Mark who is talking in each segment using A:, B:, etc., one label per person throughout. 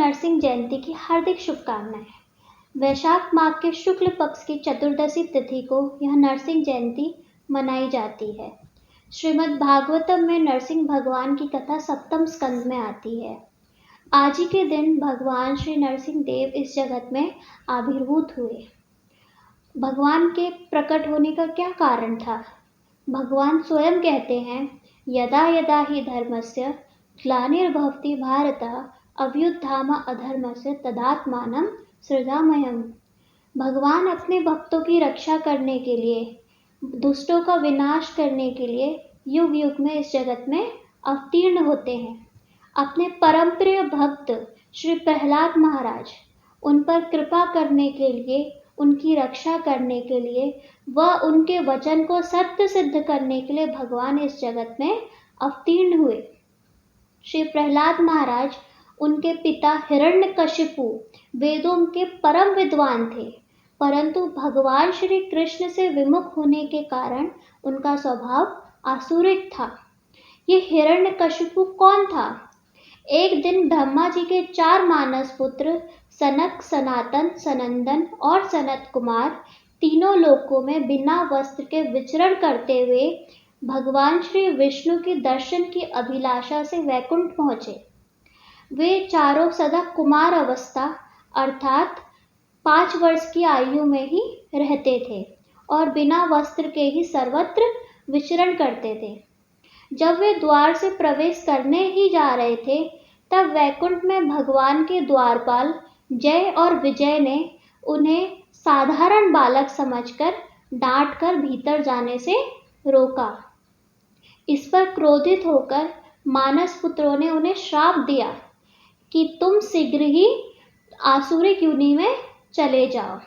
A: नरसिंह जयंती की हार्दिक शुभकामनाएं। वैशाख माह के शुक्ल पक्ष की चतुर्दशी तिथि को यह नरसिंह जयंती मनाई जाती है। श्रीमद् भागवतम में नरसिंह भगवान की कथा सप्तम स्कंद में आती है। आज ही के दिन भगवान श्री नरसिंह देव इस जगत में आविर्भूत हुए। भगवान के प्रकट होने का क्या कारण था? भगवान स्वयं कहते हैं, यदा यदा ही धर्मस्य ग्लानिर्भवति भारत अभ्युत्थान अधर्मस्य तदात्मानं सृजाम्यहम्। भगवान अपने भक्तों की रक्षा करने के लिए, दुष्टों का विनाश करने के लिए युग युग में इस जगत में अवतीर्ण होते हैं। अपने परम प्रिय भक्त श्री प्रहलाद महाराज, उन पर कृपा करने के लिए, उनकी रक्षा करने के लिए व उनके वचन को सत्य सिद्ध करने के लिए भगवान इस जगत में अवतीर्ण हुए। श्री प्रहलाद महाराज, उनके पिता हिरण्यकशिपु वेदों के परम विद्वान थे, परंतु भगवान श्री कृष्ण से विमुख होने के कारण उनका स्वभाव आसुरिक था। ये हिरण्यकशिपु कौन था? एक दिन ब्रह्मा जी के 4 मानस पुत्र सनक, सनातन, सनंदन और सनत कुमार तीनों लोकों में बिना वस्त्र के विचरण करते हुए भगवान श्री विष्णु के दर्शन की अभिलाषा से वैकुंठ पहुंचे। वे चारों सदा कुमार अवस्था अर्थात 5 वर्ष की आयु में ही रहते थे और बिना वस्त्र के ही सर्वत्र विचरण करते थे। जब वे द्वार से प्रवेश करने ही जा रहे थे, तब वैकुंठ में भगवान के द्वारपाल जय और विजय ने उन्हें साधारण बालक समझकर डांट कर भीतर जाने से रोका। इस पर क्रोधित होकर मानस पुत्रों ने उन्हें श्राप दिया कि तुम शीघ्र ही आसुरिक योनि में चले जाओ।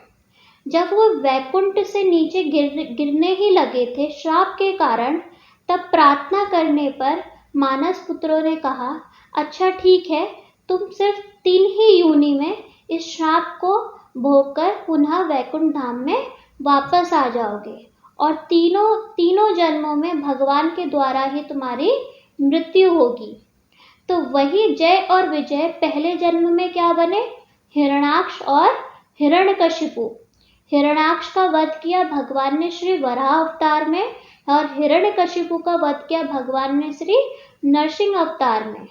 A: जब वो वैकुंठ से नीचे गिरने ही लगे थे श्राप के कारण, तब प्रार्थना करने पर मानस पुत्रों ने कहा, अच्छा ठीक है, तुम सिर्फ 3 ही योनि में इस श्राप को भोगकर पुनः वैकुंठ धाम में वापस आ जाओगे और तीनों जन्मों में भगवान के द्वारा ही तुम्हारी मृत्यु होगी। तो वही जय और विजय पहले जन्म में क्या बने? हिरण्याक्ष और हिरण्यकशिपु। हिरण्याक्ष का वध किया भगवान ने श्री वराह अवतार में और हिरण्यकशिपु का वध किया भगवान ने श्री नरसिंह अवतार में।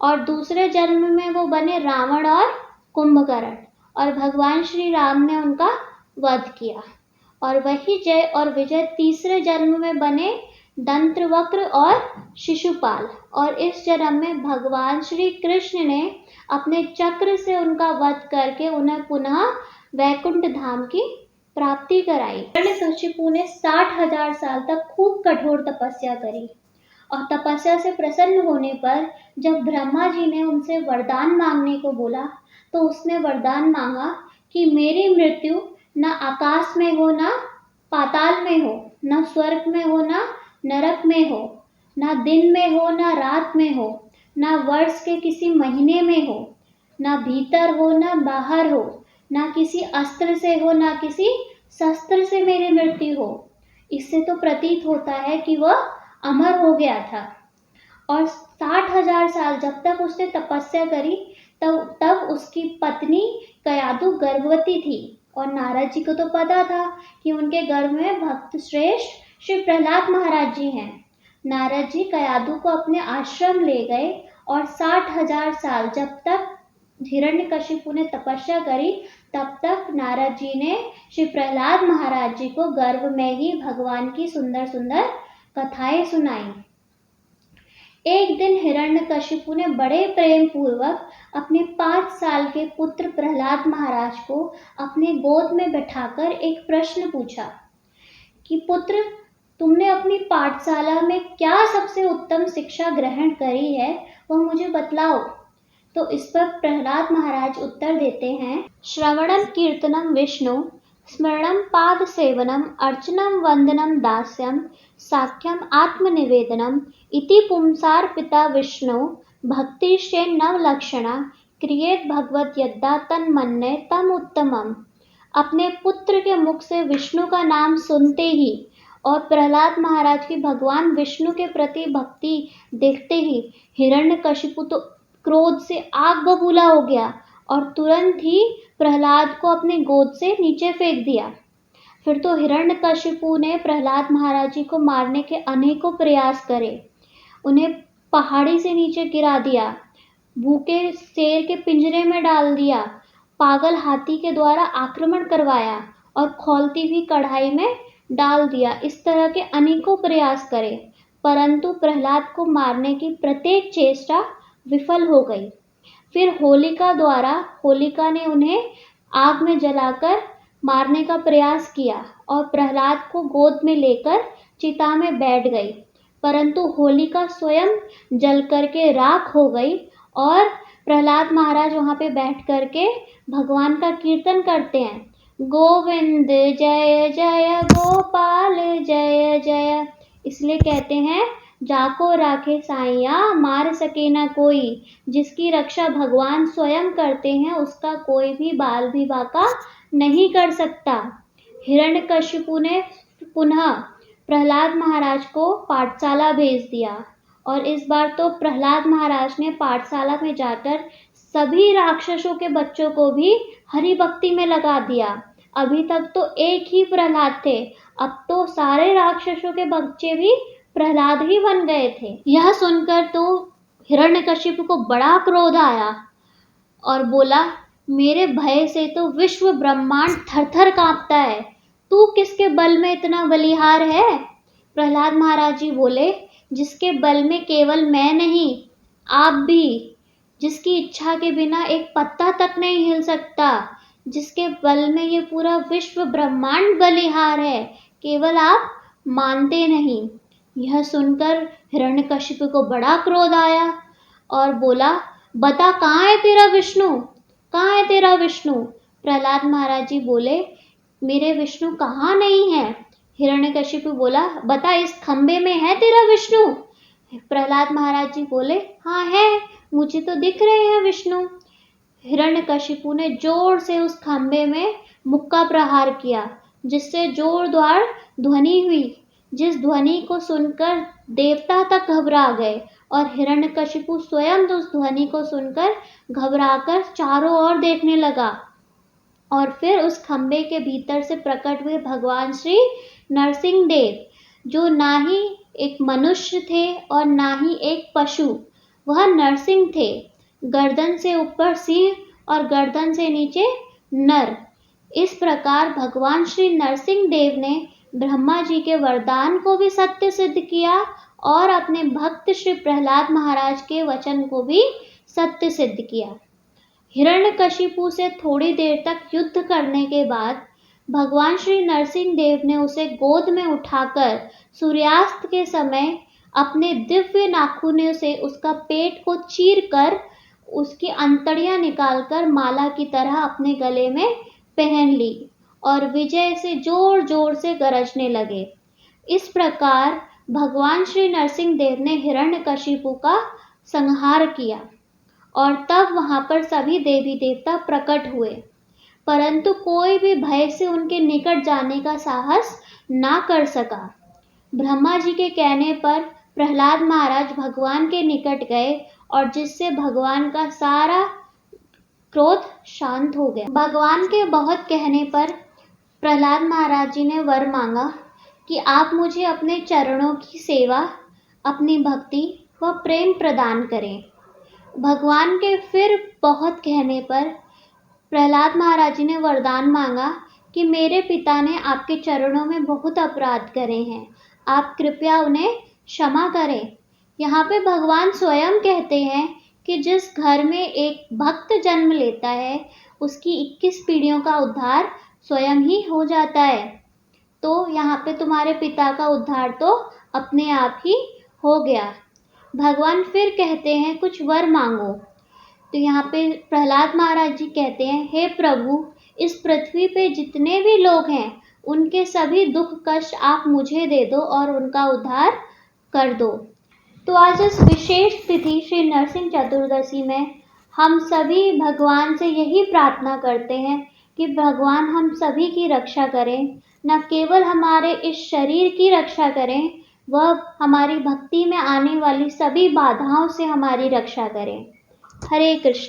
A: और दूसरे जन्म में वो बने रावण और कुंभकर्ण और भगवान श्री राम ने उनका वध किया। और वही जय और विजय तीसरे जन्म में बने दंत्रवक्र और शिशुपाल। और इस जन्म में भगवान श्री कृष्ण ने अपने चक्र से उनका वध करके उन्हें पुनः वैकुंठ धाम की प्राप्ति कराई। हिरण्यकशिपु ने 60,000 साल तक खूब कठोर तपस्या करी और तपस्या से प्रसन्न होने पर जब ब्रह्मा जी ने उनसे वरदान मांगने को बोला, तो उसने वरदान मांगा कि मेरी मृत्यु न आकाश में हो, न पाताल में हो, न स्वर्ग में हो, न नरक में हो, न दिन में हो, न रात में हो, न वर्ष के किसी महीने में हो, न भीतर हो, न बाहर हो, न किसी अस्त्र से हो, न किसी शस्त्र से मेरी मृत्यु हो। इससे तो प्रतीत होता है कि वह अमर हो गया था। और 60,000 साल जब तक उसने तपस्या करी, तब उसकी पत्नी कयादु गर्भवती थी और नारद जी को तो पता था कि उनके गर्भ में भक्त श्रेष्ठ श्री प्रहलाद महाराज जी हैं। नारद जी कयादु को अपने आश्रम ले गए और 60,000 साल जब तक हिरण्यकशिपु ने तपस्या करी, तब तक नारद जी ने श्री प्रहलाद महाराज जी को गर्भ में ही भगवान की सुंदर सुंदर कथाएं सुनाई। एक दिन हिरण्यकशिपु ने बड़े प्रेम पूर्वक अपने 5 साल के पुत्र प्रहलाद महाराज को अपने गोद में बैठाकर एक प्रश्न पूछा कि पुत्र, तुमने अपनी पाठशाला में क्या सबसे उत्तम शिक्षा ग्रहण करी है, वह मुझे बतलाओ। तो इस पर प्रहलाद महाराज उत्तर देते हैं, श्रवणम कीर्तनम विष्णु, स्मरणम पाद सेवनम, अर्चनम वंदनम दास्यम, साख्यम आत्मनिवेदनम इति पुंसार पिता विष्णु भक्तिश्चे नव लक्षणा क्रियेत भगवत यद्दा तन्मन्ये तम उत्तमम। अपने पुत्र के मुख से विष्णु का नाम सुनते ही और प्रहलाद महाराज की भगवान विष्णु के प्रति भक्ति देखते ही हिरण्यकशिपु तो क्रोध से आग बबूला हो गया और तुरंत ही प्रहलाद को अपने गोद से नीचे फेंक दिया। फिर तो हिरण्यकशिपु ने प्रहलाद महाराज जी को मारने के अनेकों प्रयास करे। उन्हें पहाड़ी से नीचे गिरा दिया, भूखे शेर के पिंजरे में डाल दिया, पागल हाथी के द्वारा आक्रमण करवाया और खौलती हुई कढ़ाई में डाल दिया। इस तरह के अनेकों प्रयास करे, परंतु प्रहलाद को मारने की प्रत्येक चेष्टा विफल हो गई। फिर होलिका ने उन्हें आग में जलाकर मारने का प्रयास किया और प्रहलाद को गोद में लेकर चिता में बैठ गई, परंतु होलिका स्वयं जल करके राख हो गई और प्रहलाद महाराज वहाँ पे बैठ करके भगवान का कीर्तन करते हैं, गोविंद जय जय गोपाल जय जय। इसलिए कहते हैं, जाको राखे साइया मार सके ना कोई। जिसकी रक्षा भगवान स्वयं करते हैं उसका कोई भी बाल भी बाका नहीं कर सकता। हिरण्यकशिपु ने पुनः प्रहलाद महाराज को पाठशाला भेज दिया और इस बार तो प्रहलाद महाराज ने पाठशाला में जाकर सभी राक्षसों के बच्चों को भी हरि भक्ति में लगा दिया। अभी तक तो एक ही प्रहलाद थे, अब तो सारे राक्षसों के बच्चे भी प्रहलाद ही बन गए थे। यह सुनकर तो हिरण्यकशिपु को बड़ा क्रोध आया और बोला, मेरे भय से तो विश्व ब्रह्मांड थर-थर कांपता है, तू किसके बल में इतना बलिहार है? प्रहलाद महाराज जी बोले, जिसके बल में केवल मैं नहीं, आप भी, जिसकी इच्छा के बिना एक पत्ता तक नहीं हिल सकता, जिसके बल में ये पूरा विश्व ब्रह्मांड बलिहार है, केवल आप मानते नहीं। यह सुनकर हिरण्यकशिपु को बड़ा क्रोध आया और बोला, बता कहाँ है तेरा विष्णु, कहाँ है तेरा विष्णु? प्रहलाद महाराज जी बोले, मेरे विष्णु कहाँ नहीं है। हिरण्यकशिपु बोला, बता इस खंबे में है तेरा विष्णु? प्रहलाद महाराज जी बोले, हाँ है, मुझे तो दिख रहे हैं विष्णु। हिरण्यकशिपु ने जोर से उस खंबे में मुक्का प्रहार किया, जिससे जोरदार ध्वनि हुई, जिस ध्वनि को सुनकर देवता तक घबरा गए और हिरण्यकशिपु स्वयं उस ध्वनि को सुनकर घबराकर चारों ओर देखने लगा। और फिर उस खंबे के भीतर से प्रकट हुए भगवान श्री नरसिंह देव, जो ना ही एक मनुष्य थे और ना ही एक पशु, वह नरसिंह थे। गर्दन से ऊपर सिंह और गर्दन से नीचे नर। इस प्रकार भगवान श्री नरसिंह देव ने ब्रह्मा जी के वरदान को भी सत्य सिद्ध किया और अपने भक्त श्री प्रहलाद महाराज के वचन को भी सत्य सिद्ध किया। हिरण्यकशिपु से थोड़ी देर तक युद्ध करने के बाद भगवान श्री नरसिंह देव ने उसे गोद में उठाकर सूर्यास्त के समय अपने दिव्य नाखूनों से उसका पेट को चीरकर उसकी अंतड़ियां निकालकर माला की तरह अपने गले में पहन ली और विजय से जोर जोर से गरजने लगे। इस प्रकार भगवान श्री नरसिंह देव ने हिरण्यकशिपु का संहार किया और तब वहां पर सभी देवी देवता प्रकट हुए, परंतु कोई भी भय से उनके निकट जाने का साहस ना कर सका। ब्रह्मा जी के कहने पर प्रहलाद महाराज भगवान के निकट गए और जिससे भगवान का सारा क्रोध शांत हो गया। भगवान के बहुत कहने पर प्रहलाद महाराज जी ने वर मांगा कि आप मुझे अपने चरणों की सेवा, अपनी भक्ति व प्रेम प्रदान करें। भगवान के फिर बहुत कहने पर प्रहलाद महाराज जी ने वरदान मांगा कि मेरे पिता ने आपके चरणों में बहुत अपराध करे हैं, आप कृपया उन्हें क्षमा करें। यहाँ पे भगवान स्वयं कहते हैं कि जिस घर में एक भक्त जन्म लेता है उसकी 21 पीढ़ियों का उद्धार स्वयं ही हो जाता है। तो यहाँ पे तुम्हारे पिता का उद्धार तो अपने आप ही हो गया। भगवान फिर कहते हैं कुछ वर मांगो। तो यहाँ पे प्रहलाद महाराज जी कहते हैं, हे प्रभु, इस पृथ्वी पे जितने भी लोग हैं उनके सभी दुख कष्ट आप मुझे दे दो और उनका उद्धार कर दो। तो आज इस विशेष तिथि श्री नरसिंह चतुर्दशी में हम सभी भगवान से यही प्रार्थना करते हैं कि भगवान हम सभी की रक्षा करें, न केवल हमारे इस शरीर की रक्षा करें, वह हमारी भक्ति में आने वाली सभी बाधाओं से हमारी रक्षा करें। हरे कृष्ण।